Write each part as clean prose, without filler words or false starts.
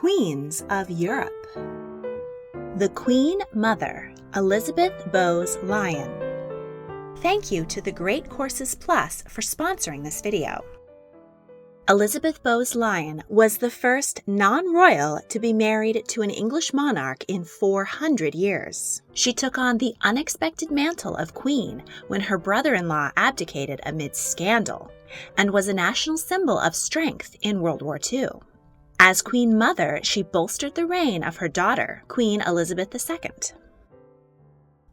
Queens of Europe. The Queen Mother, Elizabeth Bowes-Lyon. Thank you to the Great Courses Plus for sponsoring this video. Elizabeth Bowes-Lyon was the first non-royal to be married to an English monarch in 400 years. She took on the unexpected mantle of queen when her brother-in-law abdicated amid scandal, and was a national symbol of strength in World War II. As Queen Mother, she bolstered the reign of her daughter, Queen Elizabeth II.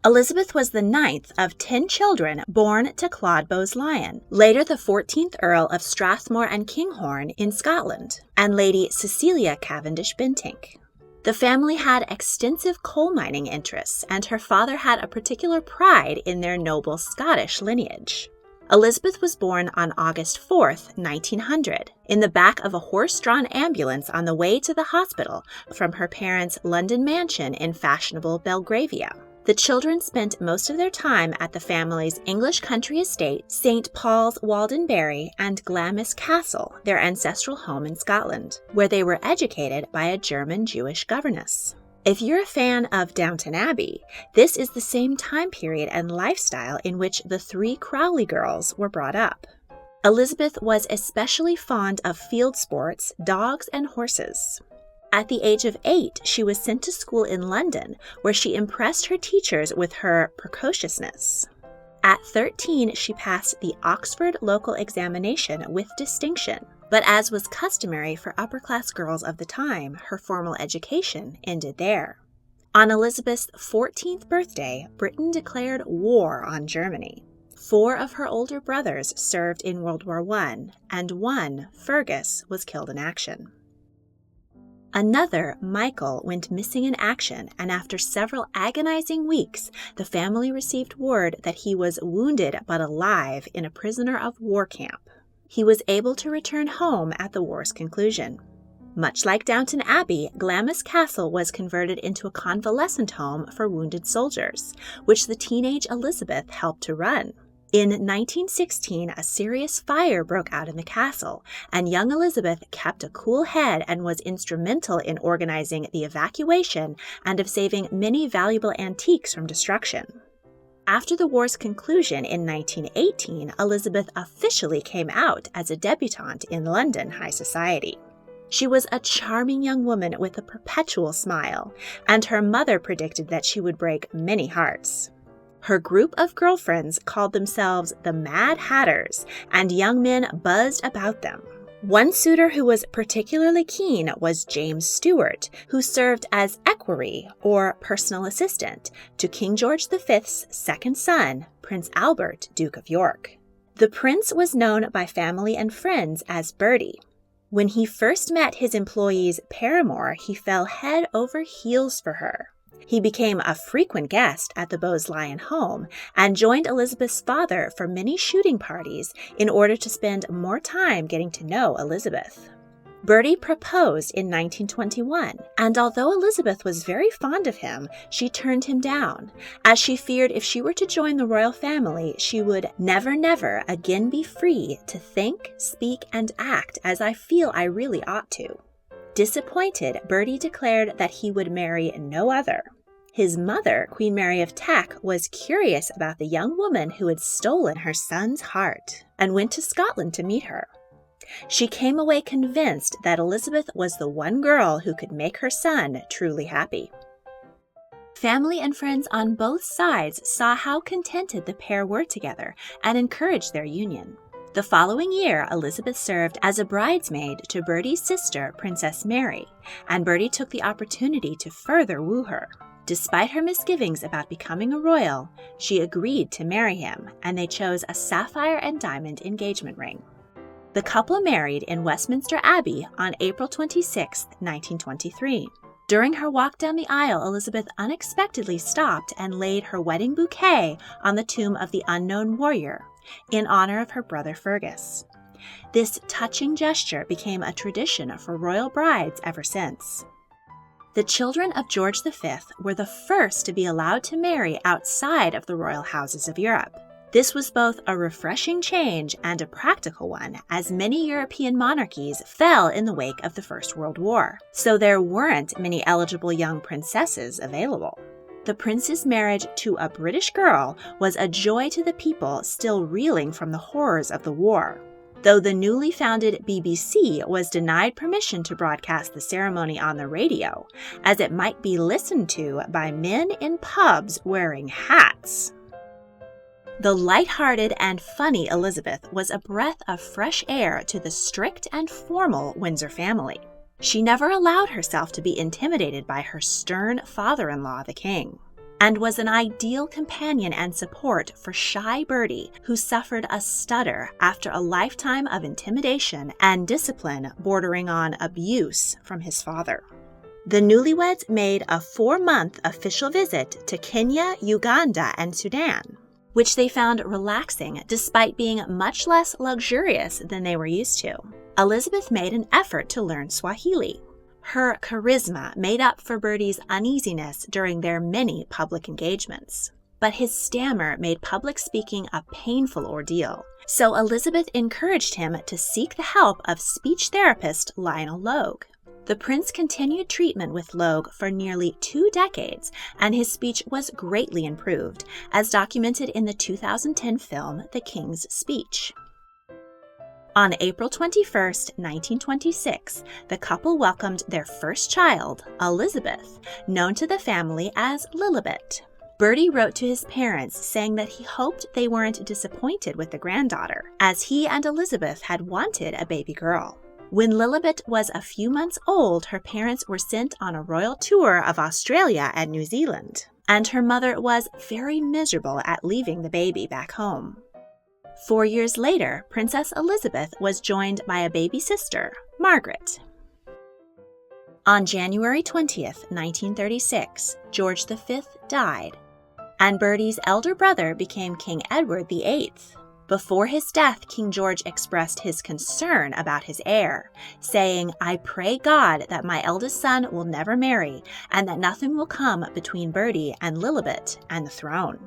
Elizabeth was the ninth of 10 children born to Claude Bowes-Lyon, later the 14th Earl of Strathmore and Kinghorn in Scotland, and Lady Cecilia Cavendish Bentinck. The family had extensive coal mining interests, and her father had a particular pride in their noble Scottish lineage. Elizabeth was born on August 4, 1900, in the back of a horse-drawn ambulance on the way to the hospital from her parents' London mansion in fashionable Belgravia. The children spent most of their time at the family's English country estate, St. Paul's Waldenbury and Glamis Castle, their ancestral home in Scotland, where they were educated by a German Jewish governess. If you're a fan of Downton Abbey, this is the same time period and lifestyle in which the 3 Crowley girls were brought up. Elizabeth was especially fond of field sports, dogs, and horses. At the age of 8, she was sent to school in London, where she impressed her teachers with her precociousness. At 13, she passed the Oxford local examination with distinction. But as was customary for upper-class girls of the time, her formal education ended there. On Elizabeth's 14th birthday, Britain declared war on Germany. 4 of her older brothers served in World War I, and one, Fergus, was killed in action. Another, Michael, went missing in action, and after several agonizing weeks, the family received word that he was wounded but alive in a prisoner of war camp. He was able to return home at the war's conclusion. Much like Downton Abbey, Glamis Castle was converted into a convalescent home for wounded soldiers, which the teenage Elizabeth helped to run. In 1916, a serious fire broke out in the castle, and young Elizabeth kept a cool head and was instrumental in organizing the evacuation and of saving many valuable antiques from destruction. After the war's conclusion in 1918, Elizabeth officially came out as a debutante in London high society. She was a charming young woman with a perpetual smile, and her mother predicted that she would break many hearts. Her group of girlfriends called themselves the Mad Hatters, and young men buzzed about them. One suitor who was particularly keen was James Stuart, who served as equerry, or personal assistant, to King George V's second son, Prince Albert, Duke of York. The prince was known by family and friends as Bertie. When he first met his employee's paramour, he fell head over heels for her. He became a frequent guest at the Bowes-Lyon home and joined Elizabeth's father for many shooting parties in order to spend more time getting to know Elizabeth. Bertie proposed in 1921, and although Elizabeth was very fond of him, she turned him down, as she feared if she were to join the royal family, she would never again be free to think, speak, and act as I feel I really ought to. Disappointed, Bertie declared that he would marry no other. His mother, Queen Mary of Teck, was curious about the young woman who had stolen her son's heart and went to Scotland to meet her. She came away convinced that Elizabeth was the one girl who could make her son truly happy. Family and friends on both sides saw how contented the pair were together and encouraged their union. The following year, Elizabeth served as a bridesmaid to Bertie's sister, Princess Mary, and Bertie took the opportunity to further woo her. Despite her misgivings about becoming a royal, she agreed to marry him, and they chose a sapphire and diamond engagement ring. The couple married in Westminster Abbey on April 26, 1923. During her walk down the aisle, Elizabeth unexpectedly stopped and laid her wedding bouquet on the tomb of the unknown warrior, in honor of her brother Fergus. This touching gesture became a tradition for royal brides ever since. The children of George V were the first to be allowed to marry outside of the royal houses of Europe. This was both a refreshing change and a practical one, as many European monarchies fell in the wake of the First World War, so there weren't many eligible young princesses available. The prince's marriage to a British girl was a joy to the people still reeling from the horrors of the war, though the newly founded BBC was denied permission to broadcast the ceremony on the radio, as it might be listened to by men in pubs wearing hats. The light-hearted and funny Elizabeth was a breath of fresh air to the strict and formal Windsor family. She never allowed herself to be intimidated by her stern father-in-law, the king, and was an ideal companion and support for shy Bertie, who suffered a stutter after a lifetime of intimidation and discipline bordering on abuse from his father. The newlyweds made a 4-month official visit to Kenya, Uganda, and Sudan, which they found relaxing despite being much less luxurious than they were used to. Elizabeth made an effort to learn Swahili. Her charisma made up for Bertie's uneasiness during their many public engagements. But his stammer made public speaking a painful ordeal, so Elizabeth encouraged him to seek the help of speech therapist Lionel Logue. The prince continued treatment with Logue for nearly 2 decades, and his speech was greatly improved, as documented in the 2010 film The King's Speech. On April 21, 1926, the couple welcomed their first child, Elizabeth, known to the family as Lilibet. Bertie wrote to his parents saying that he hoped they weren't disappointed with the granddaughter, as he and Elizabeth had wanted a baby girl. When Lilibet was a few months old, her parents were sent on a royal tour of Australia and New Zealand, and her mother was very miserable at leaving the baby back home. 4 years later, Princess Elizabeth was joined by a baby sister, Margaret. On January 20th, 1936, George V died, and Bertie's elder brother became King Edward VIII. Before his death, King George expressed his concern about his heir, saying, "I pray God that my eldest son will never marry, and that nothing will come between Bertie and Lilibet and the throne."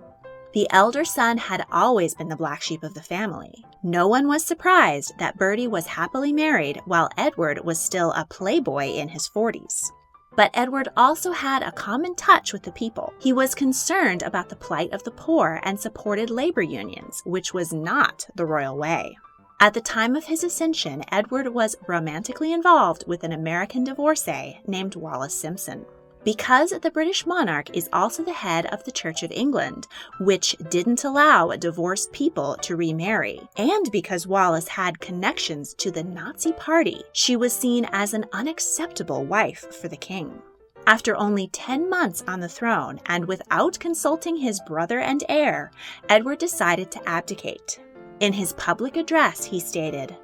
The elder son had always been the black sheep of the family. No one was surprised that Bertie was happily married while Edward was still a playboy in his 40s. But Edward also had a common touch with the people. He was concerned about the plight of the poor and supported labor unions, which was not the royal way. At the time of his ascension, Edward was romantically involved with an American divorcee named Wallis Simpson. Because the British monarch is also the head of the Church of England, which didn't allow divorced people to remarry, and because Wallis had connections to the Nazi Party, she was seen as an unacceptable wife for the king. After only 10 months on the throne, and without consulting his brother and heir, Edward decided to abdicate. In his public address, he stated,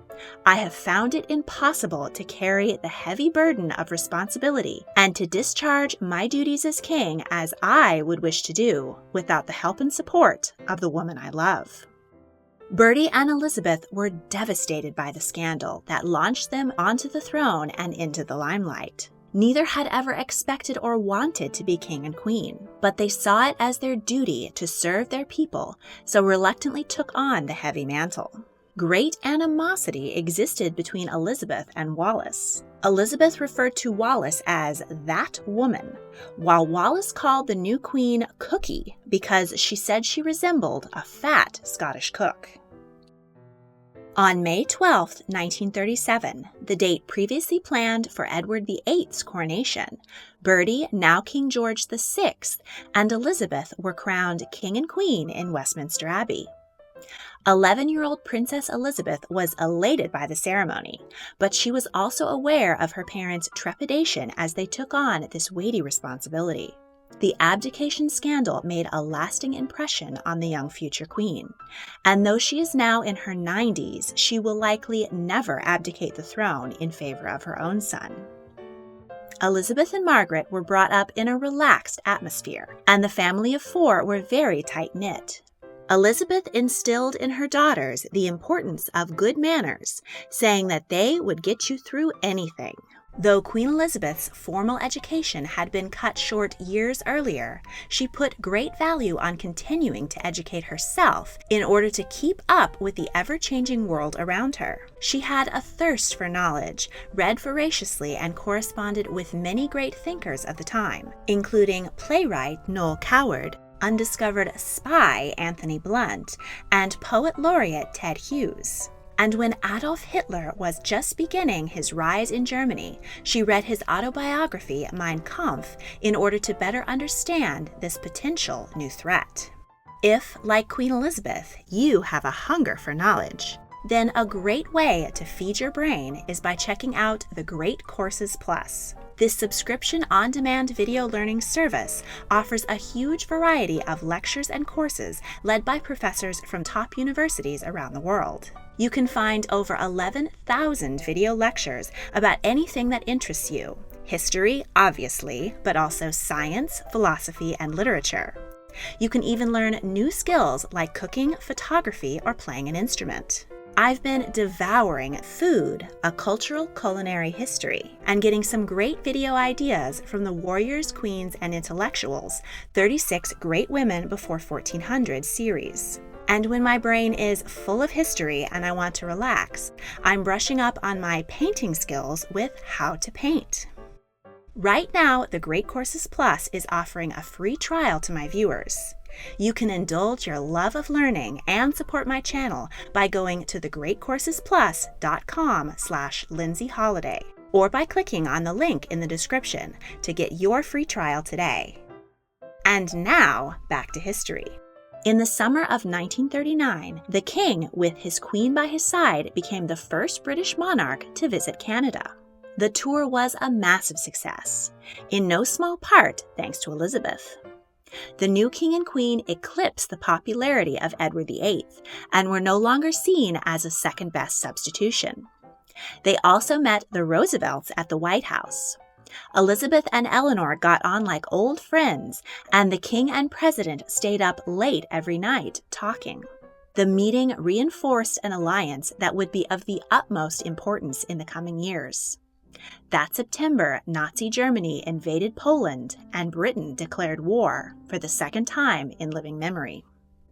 "I have found it impossible to carry the heavy burden of responsibility and to discharge my duties as king as I would wish to do without the help and support of the woman I love." Bertie and Elizabeth were devastated by the scandal that launched them onto the throne and into the limelight. Neither had ever expected or wanted to be king and queen, but they saw it as their duty to serve their people, so reluctantly took on the heavy mantle. Great animosity existed between Elizabeth and Wallis. Elizabeth referred to Wallis as "that woman," while Wallis called the new queen Cookie because she said she resembled a fat Scottish cook. On May 12, 1937, the date previously planned for Edward VIII's coronation, Bertie, now King George VI, and Elizabeth were crowned king and queen in Westminster Abbey. 11-year-old Princess Elizabeth was elated by the ceremony, but she was also aware of her parents' trepidation as they took on this weighty responsibility. The abdication scandal made a lasting impression on the young future queen, and though she is now in her 90s, she will likely never abdicate the throne in favor of her own son. Elizabeth and Margaret were brought up in a relaxed atmosphere, and the family of 4 were very tight-knit. Elizabeth instilled in her daughters the importance of good manners, saying that they would get you through anything, Though Queen Elizabeth's formal education had been cut short years earlier, she put great value on continuing to educate herself in order to keep up with the ever-changing world around her. She had a thirst for knowledge, read voraciously, and corresponded with many great thinkers of the time, including playwright Noel Coward, undiscovered spy Anthony Blunt, and poet laureate Ted Hughes. And when Adolf Hitler was just beginning his rise in Germany, she read his autobiography, Mein Kampf, in order to better understand this potential new threat. If, like Queen Elizabeth, you have a hunger for knowledge, then a great way to feed your brain is by checking out the Great Courses Plus. This subscription on-demand video learning service offers a huge variety of lectures and courses led by professors from top universities around the world. You can find over 11,000 video lectures about anything that interests you. History, obviously, but also science, philosophy, and literature. You can even learn new skills like cooking, photography, or playing an instrument. I've been devouring food, a cultural culinary history, and getting some great video ideas from the Warriors, Queens, and Intellectuals, 36 Great Women Before 1400 series. And when my brain is full of history and I want to relax, I'm brushing up on my painting skills with How to Paint. Right now, the Great Courses Plus is offering a free trial to my viewers. You can indulge your love of learning and support my channel by going to thegreatcoursesplus.com/LindsayHoliday or by clicking on the link in the description to get your free trial today. And now, back to history. In the summer of 1939, the king, with his queen by his side, became the first British monarch to visit Canada. The tour was a massive success, in no small part thanks to Elizabeth. The new king and queen eclipsed the popularity of Edward VIII and were no longer seen as a second-best substitution. They also met the Roosevelts at the White House. Elizabeth and Eleanor got on like old friends, and the king and president stayed up late every night talking. The meeting reinforced an alliance that would be of the utmost importance in the coming years. That September, Nazi Germany invaded Poland, and Britain declared war for the second time in living memory.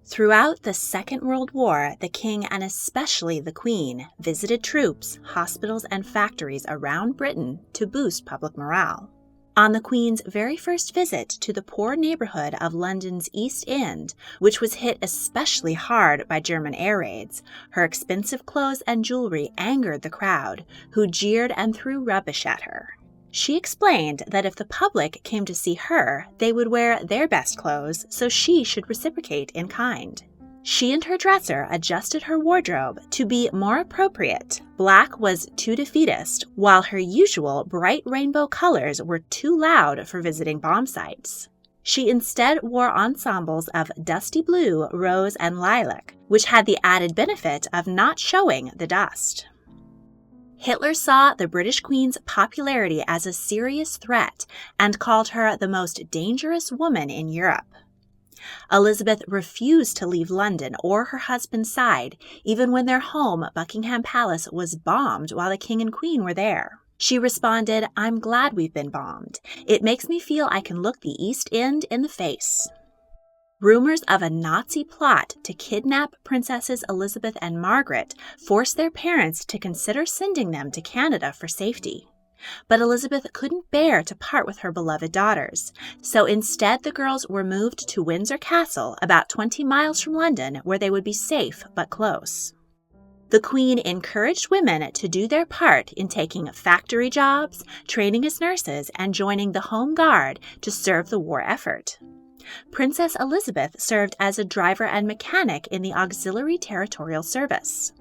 Throughout the Second World War, the king and especially the queen visited troops, hospitals, and factories around Britain to boost public morale. On the Queen's very first visit to the poor neighborhood of London's East End, which was hit especially hard by German air raids, her expensive clothes and jewelry angered the crowd, who jeered and threw rubbish at her. She explained that if the public came to see her, they would wear their best clothes, so she should reciprocate in kind. She and her dresser adjusted her wardrobe to be more appropriate. Black was too defeatist, while her usual bright rainbow colors were too loud for visiting bomb sites. She instead wore ensembles of dusty blue, rose, and lilac, which had the added benefit of not showing the dust. Hitler saw the British Queen's popularity as a serious threat and called her the most dangerous woman in Europe. Elizabeth refused to leave London or her husband's side, even when their home, Buckingham Palace, was bombed while the king and queen were there. She responded, "I'm glad we've been bombed. It makes me feel I can look the East End in the face." Rumors of a Nazi plot to kidnap Princesses Elizabeth and Margaret forced their parents to consider sending them to Canada for safety. But Elizabeth couldn't bear to part with her beloved daughters, so instead the girls were moved to Windsor Castle, about 20 miles from London, where they would be safe but close. The Queen encouraged women to do their part in taking factory jobs, training as nurses, and joining the Home Guard to serve the war effort. Princess Elizabeth served as a driver and mechanic in the Auxiliary Territorial Service.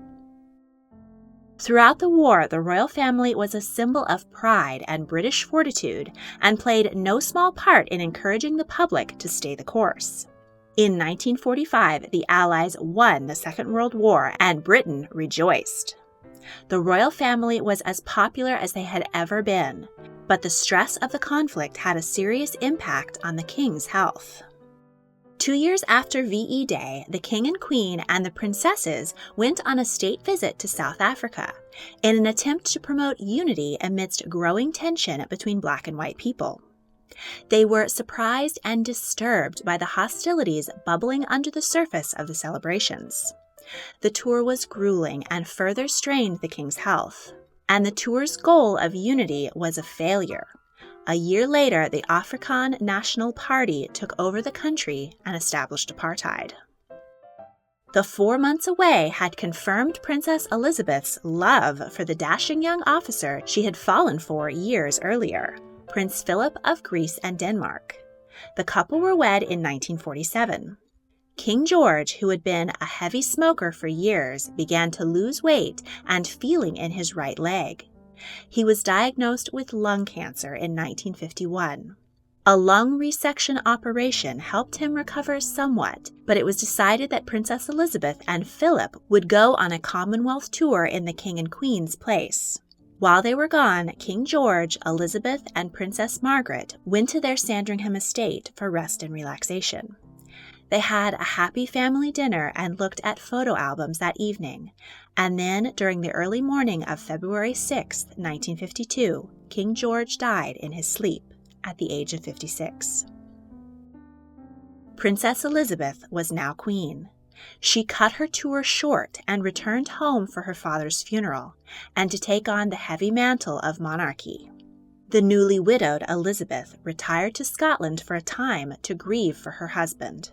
Throughout the war, the royal family was a symbol of pride and British fortitude and played no small part in encouraging the public to stay the course. In 1945, the Allies won the Second World War and Britain rejoiced. The royal family was as popular as they had ever been, but the stress of the conflict had a serious impact on the king's health. 2 years after VE Day, the king and queen and the princesses went on a state visit to South Africa in an attempt to promote unity amidst growing tension between black and white people. They were surprised and disturbed by the hostilities bubbling under the surface of the celebrations. The tour was grueling and further strained the king's health, and the tour's goal of unity was a failure. A year later, the Afrikaner National Party took over the country and established apartheid. The 4 months away had confirmed Princess Elizabeth's love for the dashing young officer she had fallen for years earlier, Prince Philip of Greece and Denmark. The couple were wed in 1947. King George, who had been a heavy smoker for years, began to lose weight and feeling in his right leg. He was diagnosed with lung cancer in 1951. A lung resection operation helped him recover somewhat, but it was decided that Princess Elizabeth and Philip would go on a Commonwealth tour in the King and Queen's place. While they were gone, King George, Elizabeth, and Princess Margaret went to their Sandringham estate for rest and relaxation. They had a happy family dinner and looked at photo albums that evening, and then during the early morning of February 6, 1952, King George died in his sleep at the age of 56. Princess Elizabeth was now queen. She cut her tour short and returned home for her father's funeral and to take on the heavy mantle of monarchy. The newly widowed Elizabeth retired to Scotland for a time to grieve for her husband.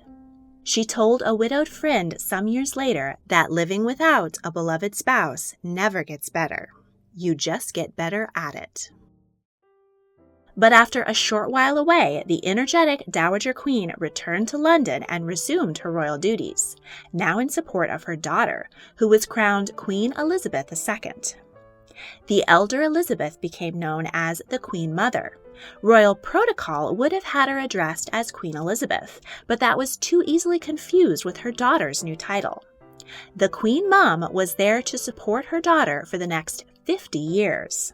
She told a widowed friend some years later that living without a beloved spouse never gets better. You just get better at it. But after a short while away, the energetic Dowager Queen returned to London and resumed her royal duties, now in support of her daughter, who was crowned Queen Elizabeth II. The elder Elizabeth became known as the Queen Mother. Royal protocol would have had her addressed as Queen Elizabeth, but that was too easily confused with her daughter's new title. The Queen Mom was there to support her daughter for the next 50 years.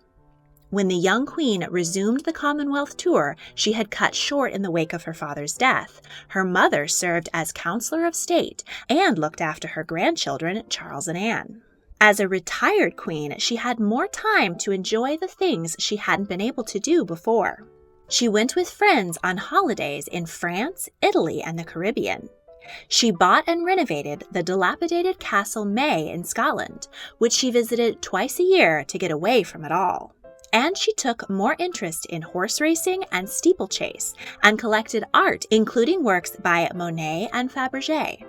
When the young queen resumed the Commonwealth tour she had cut short in the wake of her father's death, her mother served as Counselor of State and looked after her grandchildren, Charles and Anne. As a retired queen, she had more time to enjoy the things she hadn't been able to do before. She went with friends on holidays in France, Italy, and the Caribbean. She bought and renovated the dilapidated Castle May in Scotland, which she visited twice a year to get away from it all. And she took more interest in horse racing and steeplechase and collected art, including works by Monet and Fabergé.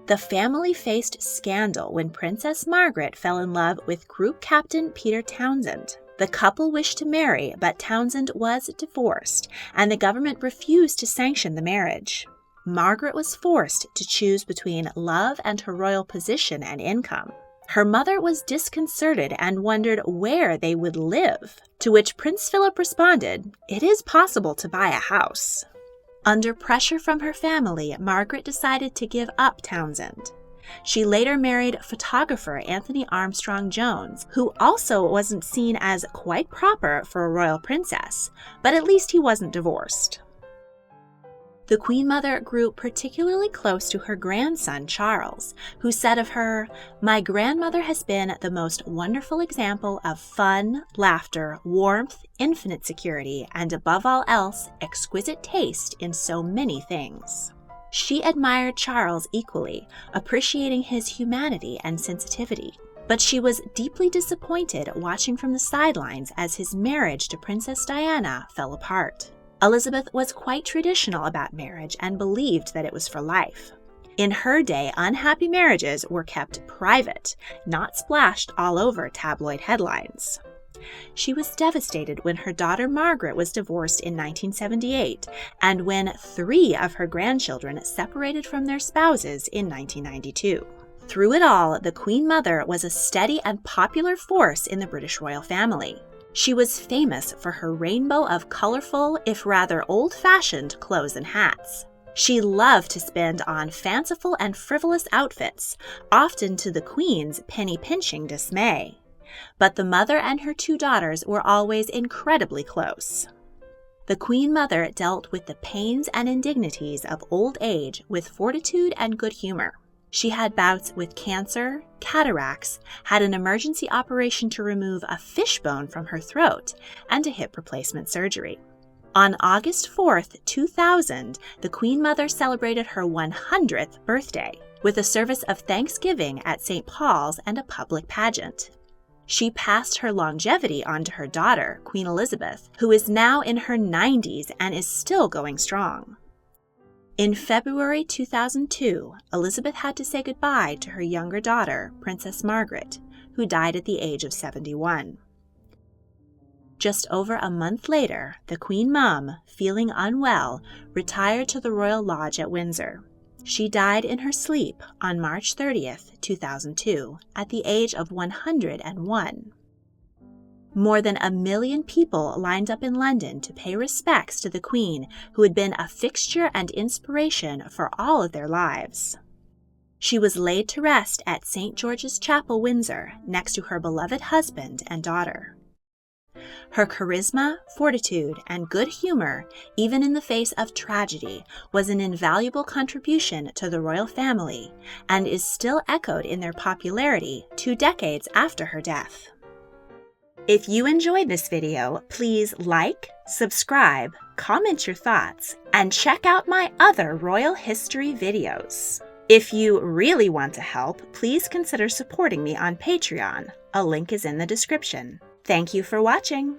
The family faced scandal when Princess Margaret fell in love with Group Captain Peter Townsend. The couple wished to marry, but Townsend was divorced, and the government refused to sanction the marriage. Margaret was forced to choose between love and her royal position and income. Her mother was disconcerted and wondered where they would live, to which Prince Philip responded, "It is possible to buy a house." Under pressure from her family, Margaret decided to give up Townsend. She later married photographer Anthony Armstrong Jones, who also wasn't seen as quite proper for a royal princess, but at least he wasn't divorced. The Queen Mother grew particularly close to her grandson, Charles, who said of her, "My grandmother has been the most wonderful example of fun, laughter, warmth, infinite security, and above all else, exquisite taste in so many things." She admired Charles equally, appreciating his humanity and sensitivity. But she was deeply disappointed watching from the sidelines as his marriage to Princess Diana fell apart. Elizabeth was quite traditional about marriage and believed that it was for life. In her day, unhappy marriages were kept private, not splashed all over tabloid headlines. She was devastated when her daughter Margaret was divorced in 1978 and when 3 of her grandchildren separated from their spouses in 1992. Through it all, the Queen Mother was a steady and popular force in the British royal family. She was famous for her rainbow of colorful, if rather old-fashioned, clothes and hats. She loved to spend on fanciful and frivolous outfits, often to the Queen's penny-pinching dismay. But the mother and her 2 daughters were always incredibly close. The Queen Mother dealt with the pains and indignities of old age with fortitude and good humor. She had bouts with cancer, cataracts, had an emergency operation to remove a fishbone from her throat, and a hip replacement surgery. On August 4th, 2000, the Queen Mother celebrated her 100th birthday with a service of Thanksgiving at St. Paul's and a public pageant. She passed her longevity on to her daughter, Queen Elizabeth, who is now in her 90s and is still going strong. In February 2002, Elizabeth had to say goodbye to her younger daughter, Princess Margaret, who died at the age of 71. Just over a month later, the Queen Mum, feeling unwell, retired to the Royal Lodge at Windsor. She died in her sleep on March 30th, 2002, at the age of 101. More than 1 million people lined up in London to pay respects to the Queen, who had been a fixture and inspiration for all of their lives. She was laid to rest at St. George's Chapel, Windsor, next to her beloved husband and daughter. Her charisma, fortitude, and good humor, even in the face of tragedy, was an invaluable contribution to the royal family and is still echoed in their popularity 2 decades after her death. If you enjoyed this video, please like, subscribe, comment your thoughts, and check out my other royal history videos. If you really want to help, please consider supporting me on Patreon. A link is in the description. Thank you for watching.